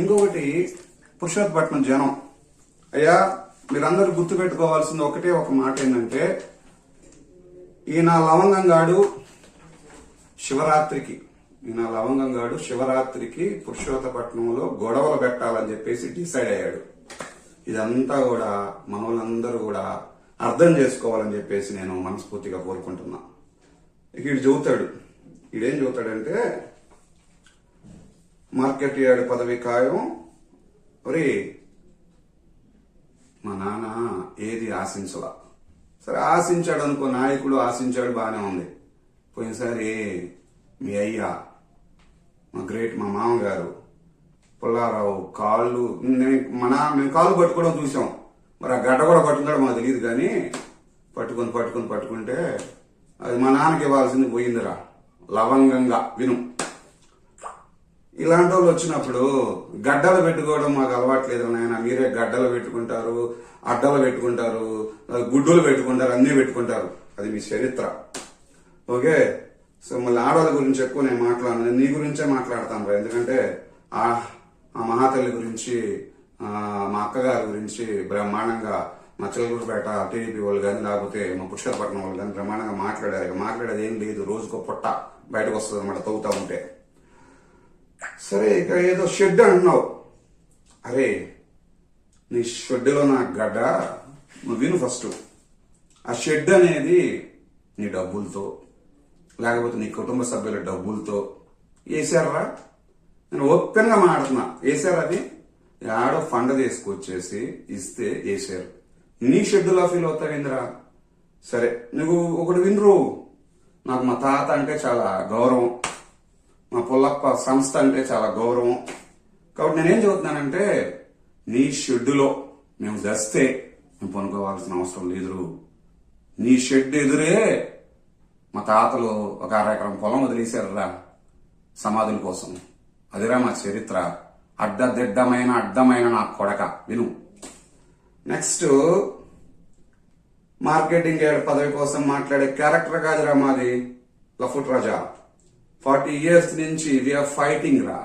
ఇంకొకటి పురుషోత్తపట్నం జనం. అయ్యా మీరందరూ గుర్తుపెట్టుకోవాల్సింది ఒకటే ఒక మాట ఏంటంటే, ఈయన లవంగంగాడు శివరాత్రికి పురుషోత్తపట్నంలో గొడవలు పెట్టాలని చెప్పేసి డిసైడ్ అయ్యాడు. ఇదంతా కూడా మనోళ్ళందరూ కూడా అర్థం చేసుకోవాలని చెప్పేసి నేను మనస్ఫూర్తిగా కోరుకుంటున్నా. వీడు చెబుతాడు, వీడేం చెబుతాడంటే, మార్కెట్ యార్డ్ పదవి ఖాయం, ఒరే మా నాన్న ఏది ఆశించలా. సరే ఆశించాడు అనుకో, నాయకుడు ఆశించాడు, బాగానే ఉంది. పోయినసారి మీ అయ్యా మా మామగారు పుల్లారావు కాళ్ళు మేము కాళ్ళు పట్టుకోవడం చూసాం. మరి ఆ గడ్డ కూడా పట్టుకుంటాడు మాకు తెలియదు, కానీ పట్టుకుంటే అది మా నాన్నకి ఇవ్వాల్సింది పోయిందిరా. లవంగంగా విను. ఇలాంటి వాళ్ళు వచ్చినప్పుడు గడ్డలు పెట్టుకోవడం మాకు అలవాట్లేదు నాయన. మీరే గడ్డలు పెట్టుకుంటారు, అడ్డలు పెట్టుకుంటారు, గుడ్డులు పెట్టుకుంటారు, అన్నీ పెట్టుకుంటారు. అది మీ చరిత్ర. ఓకే, సో మళ్ళీ ఆడవాళ్ళ గురించి ఎక్కువ నేను మాట్లాడను, నీ గురించే మాట్లాడతాను. ఎందుకంటే ఆ మహాతల్లి గురించి, మా అక్కగారి గురించి బ్రహ్మాండంగా మా చిలకూరుపేట టీడీపీ వాళ్ళు కానీ, లేకపోతే మా పుష్కరపట్నం వాళ్ళు కానీ బ్రహ్మాండంగా మాట్లాడారు. మాట్లాడేది ఏం లేదు, రోజుకో పొట్ట బయటకు వస్తుంది అన్నమాట తవ్వుతా ఉంటే. సరే, ఇక ఏదో షెడ్ అంటున్నావు. అరే నీ షెడ్లో నా గడ్డ నువ్వు విను ఫస్ట్. ఆ షెడ్ అనేది నీ డబ్బులతో, లేకపోతే నీ కుటుంబ సభ్యుల డబ్బులతో వేసారా? నేను ఓపెన్ గా మాట్లాడుతున్నా. వేసారు, అది ఆడో ఫండ్ తీసుకొచ్చేసి ఇస్తే వేసారు. నీ షెడ్యూల్ ఫీల్ అవుతావేంద్రా? సరే, నువ్వు ఒకటి వినరు. నాకు మా తాత అంటే చాలా గౌరవం, మా పుల్లప్ప సంస్థ అంటే చాలా గౌరవం. కాబట్టి నేనేం చెబుతున్నానంటే, నీ షెడ్యూలో మేము దస్తే మేము పనుకోవాల్సిన అవసరం లేదు. నీ షెడ్ ఎదురే మా తాతలు ఒక 1/2 ఎకరం పొలం వదిలేశారురా సమాధుల కోసం. అదిరా మా చరిత్ర. అడ్డమైన నా కొడక విను. నెక్స్ట్, మార్కెటింగ్ యార్డ్ పదవి కోసం మాట్లాడే క్యారెక్టర్ కాదురా మాది లఫుట్ రాజా. 40 years నుంచి వీఆర్ ఫైటింగ్ రా,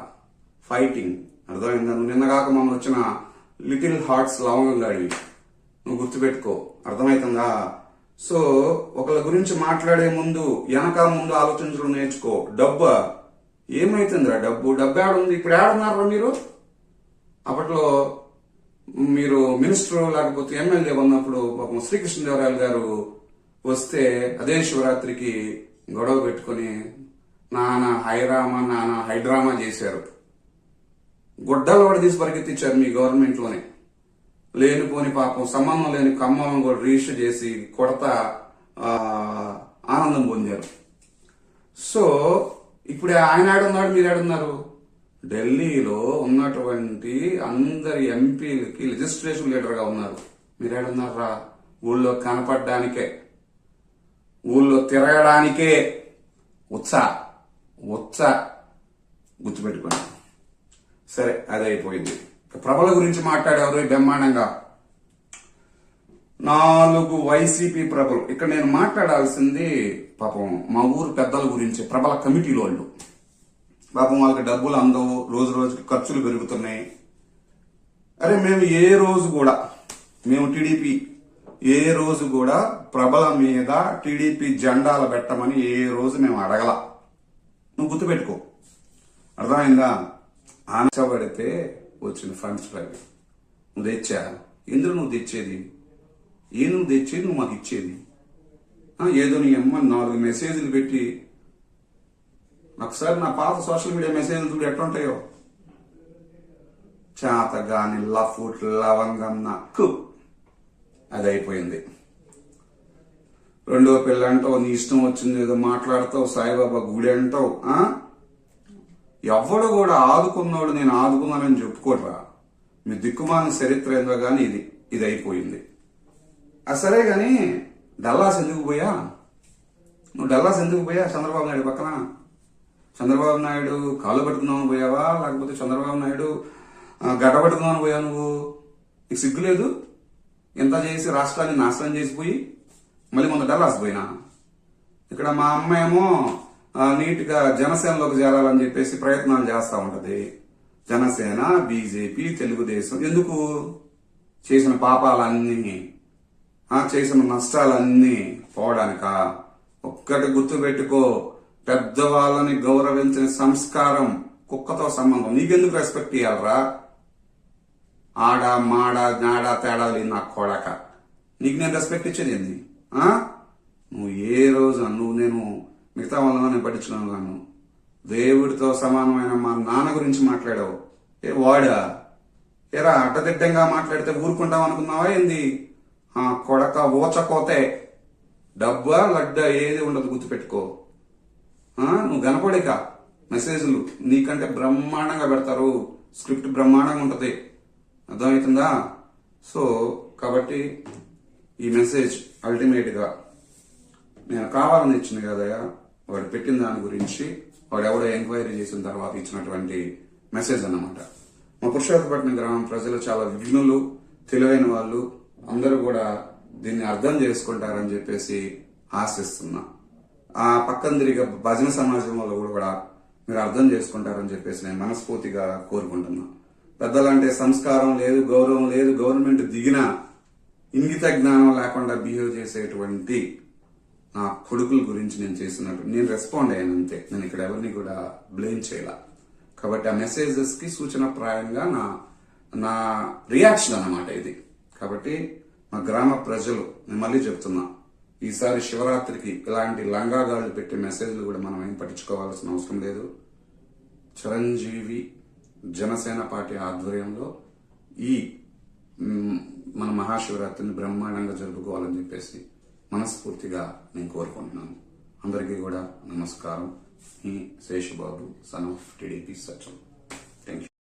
ఫైటింగ్. అర్థమైందా? నువ్వు నిన్నగాక మొన్న వచ్చిన లిటిల్ హార్ట్స్ లవంగాడివి, నువ్వు గుర్తుపెట్టుకో. అర్థమవుతుందా? సో ఒకళ్ళ గురించి మాట్లాడే ముందు వెనక ముందు ఆలోచించడం నేర్చుకో. డబ్బు ఏమైతుందిరా? డబ్బు ఏడుంది? ఇప్పుడు ఏడున్నారా మీరు? అప్పట్లో మీరు మినిస్టర్ లేకపోతే ఎమ్మెల్యే ఉన్నప్పుడు పాపం శ్రీకృష్ణదేవరాయలు గారు వస్తే అదే శివరాత్రికి గొడవ పెట్టుకుని నాన్న హైడ్రామా చేశారు. గుడ్డలు కూడా తీసి పరిగెత్తించారు మీ గవర్నమెంట్ లోనే. లేనిపోని పాపం సంబంధం లేని కమ్మలను కూడా రిజిస్టర్ చేసి కొడతా ఆనందం పొందారు. సో ఇప్పుడు ఆయన ఏడున్నాడు, మీరు ఏడున్నారు? ఢిల్లీలో ఉన్నటువంటి అందరి ఎంపీలకి లెజిస్లేటివ్ లీడర్ గా ఉన్నారు. మీరు ఏడున్నారా? ఊళ్ళో కనపడడానికే, ఊళ్ళో తిరగడానికే ఉత్సాహ గుర్తుపెట్టుకోండి. సరే, అది అయిపోయింది. ప్రభల గురించి మాట్లాడేవారు బ్రహ్మాండంగా 4 వైసీపీ ప్రభలు. ఇక్కడ నేను మాట్లాడాల్సింది పాపం మా ఊరు పెద్దల గురించి, ప్రభల కమిటీలో వాళ్ళు. పాపం వాళ్ళకి డబ్బులు అందవు, రోజు రోజుకి ఖర్చులు పెరుగుతున్నాయి. అరే మేము టీడీపీ ఏ రోజు కూడా ప్రభల మీద టీడీపీ జెండాలు పెట్టమని ఏ రోజు మేము అడగల. నువ్వు గుర్తుపెట్టుకో. అర్థమైందా? ఆనచబడితే వచ్చిన ఫండ్స్ అవి నువ్వు తెచ్చా. ఎందుకు నువ్వు తెచ్చేది? నువ్వు తెచ్చేది నువ్వు మాకు ఇచ్చేది ఏదో నీ అమ్మ 4 మెసేజ్లు పెట్టి. ఒకసారి నా పాత సోషల్ మీడియా మెసేజ్లు చూడు ఎట్లుంటాయో. చేతగాని లఫుట్ లవంగం నాకు అది అయిపోయింది. రెండో పిల్ల అంటావు, నీ ఇష్టం వచ్చింది ఏదో మాట్లాడతావు, సాయిబాబా గుడి అంటావు. ఎవడు కూడా ఆదుకున్నాడు నేను ఆదుకున్నానని చెప్పుకోడరా. మీ దిక్కుమాన చరిత్ర ఏందో గాని ఇది అయిపోయింది. సరే గాని డల్లాస్ ఎందుకు పోయా? చంద్రబాబు నాయుడు పక్కన? చంద్రబాబు నాయుడు కాళ్ళు పట్టుకుందామని పోయావా, లేకపోతే చంద్రబాబు నాయుడు గడ్డ పట్టుకుందామని పోయావు? నువ్వు నీకు సిగ్గులేదు? ఎంత చేసి రాష్ట్రాన్ని నాశనం చేసిపోయి మళ్ళీ మొన్న డల్లాస్ పోయినా. ఇక్కడ మా అమ్మ ఏమో నీట్ గా జనసేనలోకి చేరాలని చెప్పేసి ప్రయత్నాలు చేస్తా ఉంటది. జనసేన, బీజేపీ, తెలుగుదేశం ఎందుకు? చేసిన పాపాలన్నీ, చేసిన నష్టాలన్నీ పోవడానిక? ఒక్కటి గుర్తుపెట్టుకో, పెద్దవాళ్ళని గౌరవించిన సంస్కారం కుక్కతో సంబంధం. నీకెందుకు రెస్పెక్ట్ ఇవ్వాలరా? ఆడ మాడ నాడ తేడా లేదు నా కొడక. నీకు నేను రెస్పెక్ట్ ఇచ్చేది ఏంది? నువ్వు ఏ రోజు నేను మిగతా వాళ్ళని నేను పట్టించుకున్నాను. దేవుడితో సమానమైన మా నాన్న గురించి మాట్లాడావు. వాడా? ఏరా అడ్డదిడ్డంగా మాట్లాడితే ఊరుకుంటావు అనుకున్నావా ఏంది? కొడక ఓచకోతే. డబ్బా లడ్డా ఏది ఉండదు, గుర్తుపెట్టుకో. నువ్వు కనపడిక మెసేజ్లు నీకంటే బ్రహ్మాండంగా పెడతారు, స్క్రిప్ట్ బ్రహ్మాండంగా ఉంటది, అర్థమవుతుందా? సో కాబట్టి ఈ మెసేజ్ అల్టిమేట్ గా నేను కావాలని ఇచ్చింది కదయ్యా, వాడు పెట్టిన దాని గురించి వాడు ఎవడో ఎంక్వైరీ చేసిన తర్వాత ఇచ్చినటువంటి మెసేజ్ అన్నమాట. మా పురుషోత్తపట్నం గ్రామం ప్రజలు చాలా విఘ్నులు, తెలివైన వాళ్ళు, అందరూ కూడా దీన్ని అర్థం చేసుకుంటారని చెప్పేసి ఆశిస్తున్నా. ఆ పక్కన తిరిగే భజన సమాజంలో కూడా మీరు అర్థం చేసుకుంటారని చెప్పేసి నేను మనస్ఫూర్తిగా కోరుకుంటున్నా. పెద్దలంటే సంస్కారం లేదు, గౌరవం లేదు, గవర్నమెంట్ దిగినా ఇంగిత జ్ఞానం లేకుండా బిహేవ్ చేసేటువంటి నా కొడుకుల గురించి నేను చేసినట్టు నేను రెస్పాండ్ అయ్యాను అంతే. నేను ఇక్కడ ఎవరిని కూడా బ్లేమ్ చేయాల. కాబట్టి ఆ మెసేజెస్ కి సూచన ప్రాయంగా నా రియాక్షన్ అన్నమాట ఇది. కాబట్టి మా గ్రామ ప్రజలు నేను మళ్ళీ చెప్తున్నా, ఈసారి శివరాత్రికి ఇలాంటి లంగాగాళ్లు పెట్టే మెసేజ్లు కూడా మనం ఏం పట్టించుకోవాల్సిన అవసరం లేదు. చిరంజీవి జనసేన పార్టీ ఆధ్వర్యంలో ఈ మన మహాశివరాత్రిని బ్రహ్మాండంగా జరుపుకోవాలని చెప్పేసి మనస్ఫూర్తిగా నేను కోరుకుంటున్నాను. అందరికీ కూడా నమస్కారం. ఈ Sesha Babu, son of TDP Satyam.